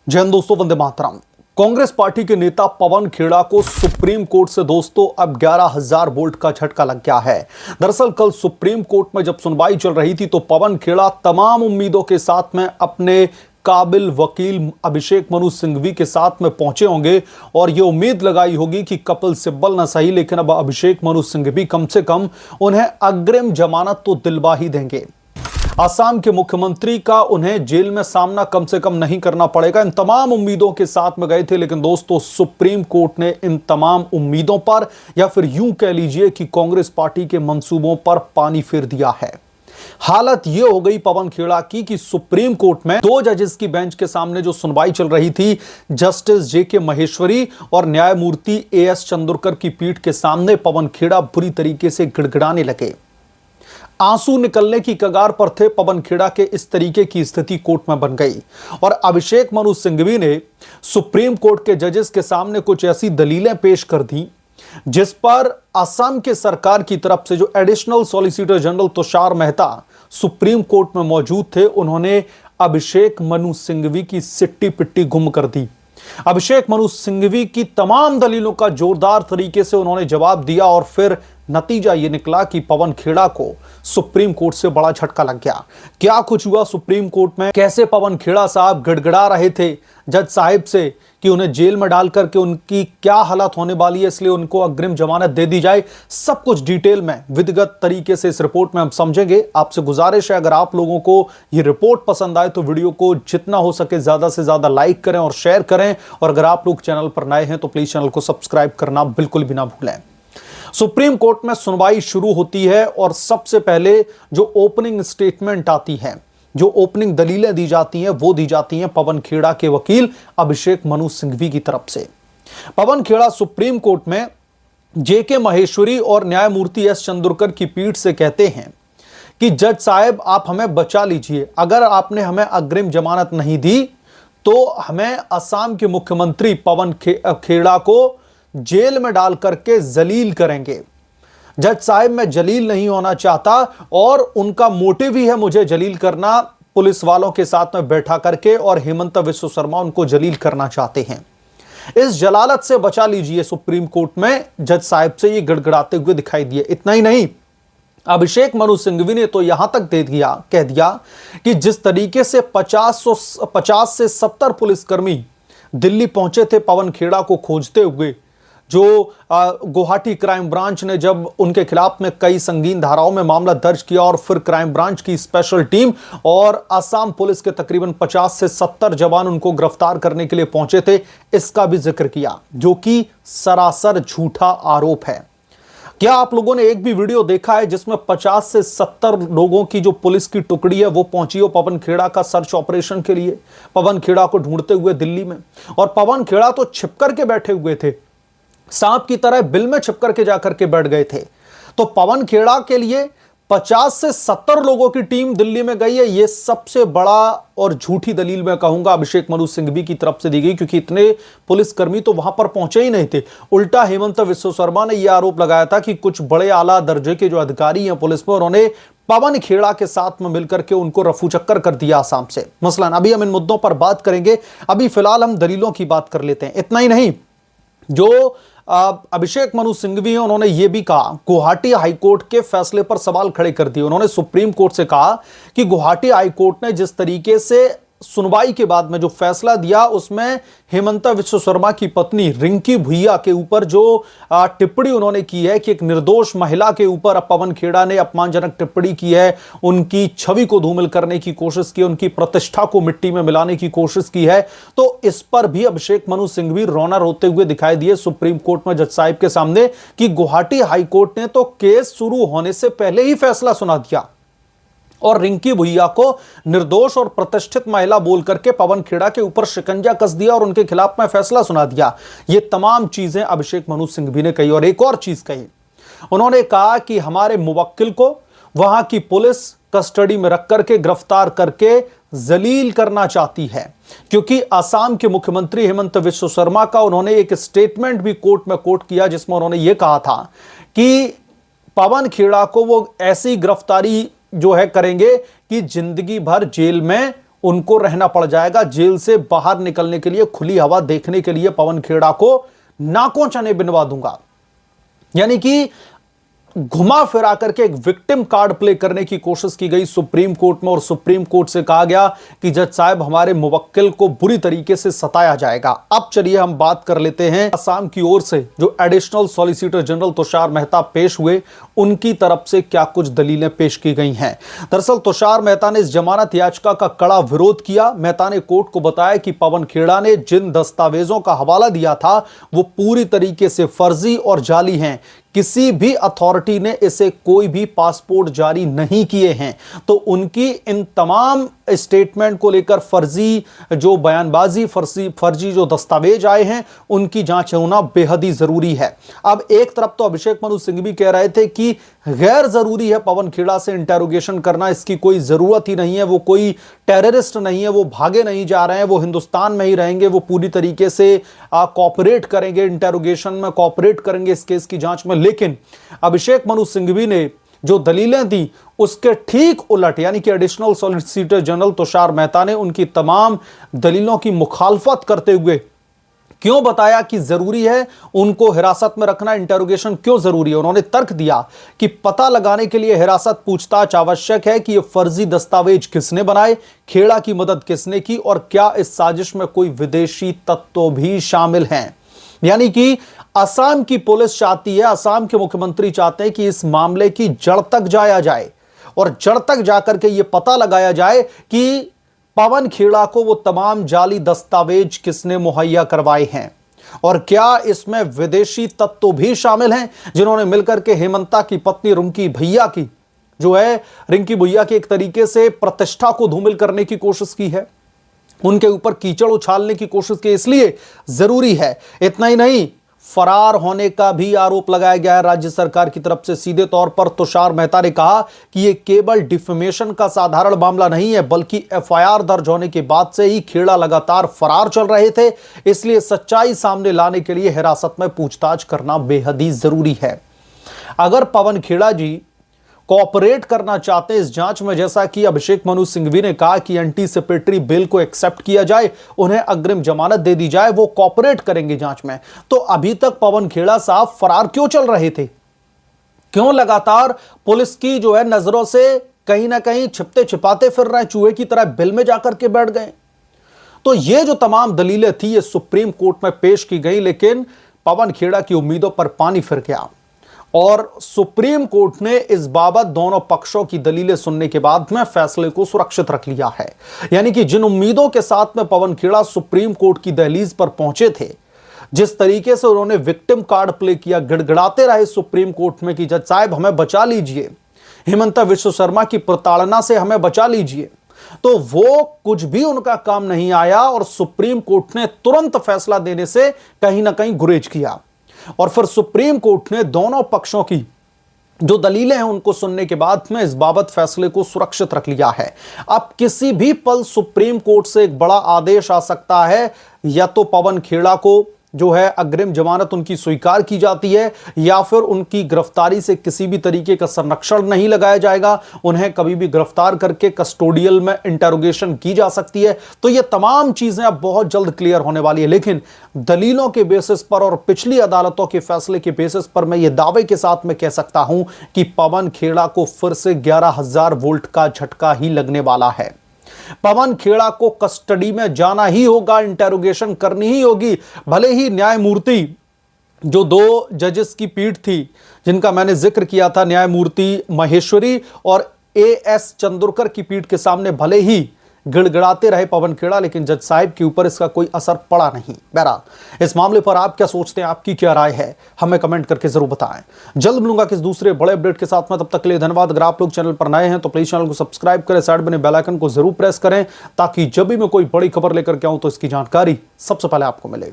जय हिंद दोस्तों, वंदे मातरम। कांग्रेस पार्टी के नेता पवन खेड़ा को सुप्रीम कोर्ट से दोस्तों अब 11,000 वोल्ट का झटका लग गया है। दरअसल कल सुप्रीम कोर्ट में जब सुनवाई चल रही थी तो पवन खेड़ा तमाम उम्मीदों के साथ में अपने काबिल वकील अभिषेक मनु सिंघवी के साथ में पहुंचे होंगे और यह उम्मीद लगाई होगी कि कपिल सिब्बल न सही लेकिन अब अभिषेक मनु सिंघवी कम से कम उन्हें अग्रिम जमानत तो दिलवा ही देंगे। असम के मुख्यमंत्री का उन्हें जेल में सामना कम से कम नहीं करना पड़ेगा। इन तमाम उम्मीदों के साथ में गए थे, लेकिन दोस्तों सुप्रीम कोर्ट ने इन तमाम उम्मीदों पर या फिर यूं कह लीजिए कि कांग्रेस पार्टी के मंसूबों पर पानी फेर दिया है। हालत यह हो गई पवन खेड़ा की कि सुप्रीम कोर्ट में दो जजेस की बेंच के सामने जो सुनवाई चल रही थी, जस्टिस जेके महेश्वरी और न्यायमूर्ति एएस चंद्रकर की पीठ के सामने पवन खेड़ा बुरी तरीके से गिड़गिड़ाने लगे। आंसू निकलने की कगार पर थे पवन खेड़ा के। इस तरीके की स्थिति कोर्ट में बन गई और अभिषेक मनु सिंघवी ने सुप्रीम कोर्ट के जजेस के सामने कुछ ऐसी दलीलें पेश कर दी जिस पर असम के सरकार की तरफ से जो additional solicitor general Tushar Mehta supreme court में मौजूद थे, उन्होंने अभिषेक मनु सिंघवी की सिट्टी पिट्टी गुम कर दी। अभिषेक मनु सिंघवी की तमाम दलीलों का जोरदार तरीके से उन्होंने जवाब दिया और फिर नतीजा यह निकला कि पवन खेड़ा को सुप्रीम कोर्ट से बड़ा झटका लग गया। क्या कुछ हुआ सुप्रीम कोर्ट में, कैसे पवन खेड़ा साहब गिड़गिड़ा रहे थे जज साहिब से कि उन्हें जेल में डाल करके उनकी क्या हालत होने वाली है, इसलिए उनको अग्रिम जमानत दे दी जाए, सब कुछ डिटेल में विधिगत तरीके से इस रिपोर्ट में हम समझेंगे। आपसे गुजारिश है अगर आप लोगों को यह रिपोर्ट पसंद आए तो वीडियो को जितना हो सके ज्यादा से ज्यादा लाइक करें और शेयर करें, और अगर आप लोग चैनल पर नए हैं तो प्लीज चैनल को सब्सक्राइब करना बिल्कुल भी ना भूलें। सुप्रीम कोर्ट में सुनवाई शुरू होती है और सबसे पहले जो ओपनिंग स्टेटमेंट आती है, जो ओपनिंग दलीलें दी जाती हैं, वो दी जाती हैं पवन खेड़ा के वकील अभिषेक मनु सिंघवी की तरफ से। पवन खेड़ा सुप्रीम कोर्ट में जेके महेश्वरी और न्यायमूर्ति एस चंद्रकर की पीठ से कहते हैं कि जज साहब आप हमें बचा लीजिए, अगर आपने हमें अग्रिम जमानत नहीं दी तो हमें असम के मुख्यमंत्री पवन खेड़ा को जेल में डाल करके जलील करेंगे। जज साहब मैं जलील नहीं होना चाहता और उनका मोटिव ही है मुझे जलील करना, पुलिस वालों के साथ में बैठा करके, और हेमंत विश्व शर्मा उनको जलील करना चाहते हैं। इस जलालत से बचा लीजिए, सुप्रीम कोर्ट में जज साहब से ये गड़गड़ाते हुए दिखाई दिए। इतना ही नहीं, अभिषेक मनु सिंघवी ने तो यहां तक कह दिया कि जिस तरीके से 50 से 70 पुलिसकर्मी दिल्ली पहुंचे थे पवन खेड़ा को खोजते हुए, जो गुवाहाटी क्राइम ब्रांच ने जब उनके खिलाफ में कई संगीन धाराओं में मामला दर्ज किया और फिर क्राइम ब्रांच की स्पेशल टीम और असम पुलिस के तकरीबन 50 से 70 जवान उनको गिरफ्तार करने के लिए पहुंचे थे, इसका भी जिक्र किया, जो कि सरासर झूठा आरोप है। क्या आप लोगों ने एक भी वीडियो देखा है जिसमें 50 से 70 लोगों की जो पुलिस की टुकड़ी है वो पहुंची हो पवन खेड़ा का सर्च ऑपरेशन के लिए, पवन खेड़ा को ढूंढते हुए दिल्ली में? और पवन खेड़ा तो छिपकर के बैठे हुए थे, सांप की तरह बिल में छिपकर के जाकर के बैठ गए थे। तो पवन खेड़ा के लिए 50 से 70 लोगों की टीम दिल्ली में गई है, यह सबसे बड़ा और झूठी दलील मैं कहूंगा अभिषेक मनु सिंघवी की तरफ से दी गई, क्योंकि इतने पुलिसकर्मी तो वहां पर पहुंचे ही नहीं थे। उल्टा हेमंत विश्व शर्मा ने यह आरोप लगाया था कि कुछ बड़े आला दर्जे के जो अधिकारी हैं पुलिस में, उन्होंने पवन खेड़ा के साथ में मिलकर के उनको रफू चक्कर कर दिया आसाम से। मसलन अभी हम इन मुद्दों पर बात करेंगे, अभी फिलहाल हम दलीलों की बात कर लेते हैं। इतना ही नहीं, जो अभिषेक मनु सिंघवी हैं उन्होंने यह भी कहा, गुवाहाटी हाईकोर्ट के फैसले पर सवाल खड़े कर दिए। उन्होंने सुप्रीम कोर्ट से कहा कि गुवाहाटी हाईकोर्ट ने जिस तरीके से सुनवाई के बाद में जो फैसला दिया उसमें हेमंत विश्व शर्मा की पत्नी रिंकी भुइया के ऊपर जो टिप्पणी उन्होंने की है कि एक निर्दोष महिला के ऊपर पवन खेड़ा ने अपमानजनक टिप्पणी की है, उनकी छवि को धूमिल करने की कोशिश की, उनकी प्रतिष्ठा को मिट्टी में मिलाने की कोशिश की है, तो इस पर भी अभिषेक मनु सिंघवी रोना रोते हुए दिखाई दिए सुप्रीम कोर्ट में जज साहिब के सामने कि गुवाहाटी हाईकोर्ट ने तो केस शुरू होने से पहले ही फैसला सुना दिया और रिंकी भुइया को निर्दोष और प्रतिष्ठित महिला बोल करके पवन खेड़ा के ऊपर शिकंजा कस दिया और उनके खिलाफ में फैसला सुना दिया। ये तमाम चीजें अभिषेक मनु सिंघवी ने कही। और एक और चीज कही, उन्होंने कहा कि हमारे मुवक्किल को वहां की पुलिस कस्टडी में रख करके गिरफ्तार करके जलील करना चाहती है, क्योंकि असम के मुख्यमंत्री हेमंत विश्व शर्मा का उन्होंने एक स्टेटमेंट भी कोर्ट में कोट किया जिसमें उन्होंने यह कहा था कि पवन खेड़ा को वो ऐसी गिरफ्तारी जो है करेंगे कि जिंदगी भर जेल में उनको रहना पड़ जाएगा। जेल से बाहर निकलने के लिए, खुली हवा देखने के लिए पवन खेड़ा को नाकों चने बिनवा दूंगा। यानी कि घुमा फिरा करके एक विक्टिम कार्ड प्ले करने की कोशिश की गई सुप्रीम कोर्ट में, और सुप्रीम कोर्ट से कहा गया कि जज साहब हमारे मुवक्किल को बुरी तरीके से सताया जाएगा। अब चलिए हम बात कर लेते हैं असम की ओर से जो additional solicitor general Tushar Mehta पेश हुए, उनकी तरफ से क्या कुछ दलीलें पेश की गई हैं। दरअसल तुषार मेहता ने इस जमानत याचिका का कड़ा विरोध किया। मेहता ने कोर्ट को बताया कि पवन खेड़ा ने जिन दस्तावेजों का हवाला दिया था वो पूरी तरीके से फर्जी और जाली हैं। किसी भी अथॉरिटी ने इसे कोई भी पासपोर्ट जारी नहीं किए हैं। तो उनकी इन तमाम स्टेटमेंट को लेकर फर्जी जो बयानबाजी, फर्जी जो दस्तावेज आए हैं, उनकी जांच होना बेहद ही जरूरी है। अब एक तरफ तो अभिषेक मनु सिंह भी कह रहे थे कि गैर जरूरी है पवन खेड़ा से इंटेरोगेशन करना, इसकी कोई जरूरत ही नहीं है, वो कोई टेररिस्ट नहीं है, वो भागे नहीं जा रहे हैं, वो हिंदुस्तान में ही रहेंगे, वो पूरी तरीके से कोऑपरेट करेंगे, इंटेरोगेशन में कोऑपरेट करेंगे इस केस की जांच में। लेकिन अभिषेक मनु सिंघवी ने जो दलीलें दी उसके ठीक उलट, यानी कि additional solicitor general Tushar Mehta ने उनकी तमाम दलीलों की मुखालफत करते हुए क्यों बताया कि जरूरी है उनको हिरासत में रखना, इंटेरोगेशन क्यों जरूरी है। उन्होंने तर्क दिया कि पता लगाने के लिए हिरासत पूछताछ आवश्यक है कि यह फर्जी दस्तावेज किसने बनाए, खेड़ा की मदद किसने की, और क्या इस साजिश में कोई विदेशी तत्व भी शामिल हैं। यानी कि असम की पुलिस चाहती है, असम के मुख्यमंत्री चाहते हैं कि इस मामले की जड़ तक जाया जाए और जड़ तक जाकर के यह पता लगाया जाए कि पवन खेड़ा को वो तमाम जाली दस्तावेज किसने मुहैया करवाए हैं, और क्या इसमें विदेशी तत्व भी शामिल हैं जिन्होंने मिलकर के हेमंता की पत्नी रिंकी भैया की जो है रिंकी भैया की एक तरीके से प्रतिष्ठा को धूमिल करने की कोशिश की है, उनके ऊपर कीचड़ उछालने की कोशिश की। इसलिए जरूरी है। इतना ही नहीं, फरार होने का भी आरोप लगाया गया है राज्य सरकार की तरफ से। सीधे तौर पर तुषार मेहता ने कहा कि यह केवल डिफेमेशन का साधारण मामला नहीं है, बल्कि एफआईआर दर्ज होने के बाद से ही खेड़ा लगातार फरार चल रहे थे। इसलिए सच्चाई सामने लाने के लिए हिरासत में पूछताछ करना बेहद ही जरूरी है। अगर पवन खेड़ा जी कोऑपरेट करना चाहते हैं इस जांच में, जैसा कि अभिषेक मनु सिंघवी ने कहा कि एंटीसिपेटरी बेल को एक्सेप्ट किया जाए, उन्हें अग्रिम जमानत दे दी जाए, वो कोऑपरेट करेंगे जांच में, तो अभी तक पवन खेड़ा साहब फरार क्यों चल रहे थे? क्यों लगातार पुलिस की जो है नजरों से कहीं ना कहीं छिपते छिपाते फिर रहे, चूहे की तरह बिल में जाकर के बैठ गए? तो ये जो तमाम दलीलें थी ये सुप्रीम कोर्ट में पेश की गई, लेकिन पवन खेड़ा की उम्मीदों पर पानी फिर गया और सुप्रीम कोर्ट ने इस बाबत दोनों पक्षों की दलीलें सुनने के बाद में फैसले को सुरक्षित रख लिया है। यानी कि जिन उम्मीदों के साथ में पवन खेड़ा सुप्रीम कोर्ट की दहलीज पर पहुंचे थे, जिस तरीके से उन्होंने विक्टिम कार्ड प्ले किया, गिड़गिड़ाते रहे सुप्रीम कोर्ट में कि जज साहब हमें बचा लीजिए, हेमंता विश्व शर्मा की प्रताड़ना से हमें बचा लीजिए, तो वो कुछ भी उनका काम नहीं आया और सुप्रीम कोर्ट ने तुरंत फैसला देने से कहीं ना कहीं गुरेज किया। और फिर सुप्रीम कोर्ट ने दोनों पक्षों की जो दलीलें हैं उनको सुनने के बाद में इस बाबत फैसले को सुरक्षित रख लिया है। अब किसी भी पल सुप्रीम कोर्ट से एक बड़ा आदेश आ सकता है, या तो पवन खेड़ा को जो है अग्रिम जमानत उनकी स्वीकार की जाती है, या फिर उनकी गिरफ्तारी से किसी भी तरीके का संरक्षण नहीं लगाया जाएगा, उन्हें कभी भी गिरफ्तार करके कस्टोडियल में इंटेरोगेशन की जा सकती है। तो ये तमाम चीजें अब बहुत जल्द क्लियर होने वाली है। लेकिन दलीलों के बेसिस पर और पिछली अदालतों के फैसले के बेसिस पर मैं ये दावे के साथ में कह सकता हूं कि पवन खेड़ा को फिर से 11,000 वोल्ट का झटका ही लगने वाला है। पवन खेड़ा को कस्टडी में जाना ही होगा, इंटेरोगेशन करनी ही होगी। भले ही न्यायमूर्ति जो 2 जजेस की पीठ थी जिनका मैंने जिक्र किया था, न्यायमूर्ति महेश्वरी और एएस चंद्रकर की पीठ के सामने भले ही गिड़गिड़ाते रहे पवन खेड़ा, लेकिन जज साहिब के ऊपर इसका कोई असर पड़ा नहीं। बहरहाल इस मामले पर आप क्या सोचते हैं, आपकी क्या राय है, हमें कमेंट करके जरूर बताएं। जल्द मिलूंगा किस दूसरे बड़े अपडेट के साथ में, तब तक के लिए धन्यवाद। अगर आप लोग चैनल पर नए हैं तो प्लीज चैनल को सब्सक्राइब करें, साइड बने बेल आइकन को जरूर प्रेस करें, ताकि जब भी मैं कोई बड़ी खबर लेकर के आऊं तो इसकी जानकारी सबसे पहले आपको मिले।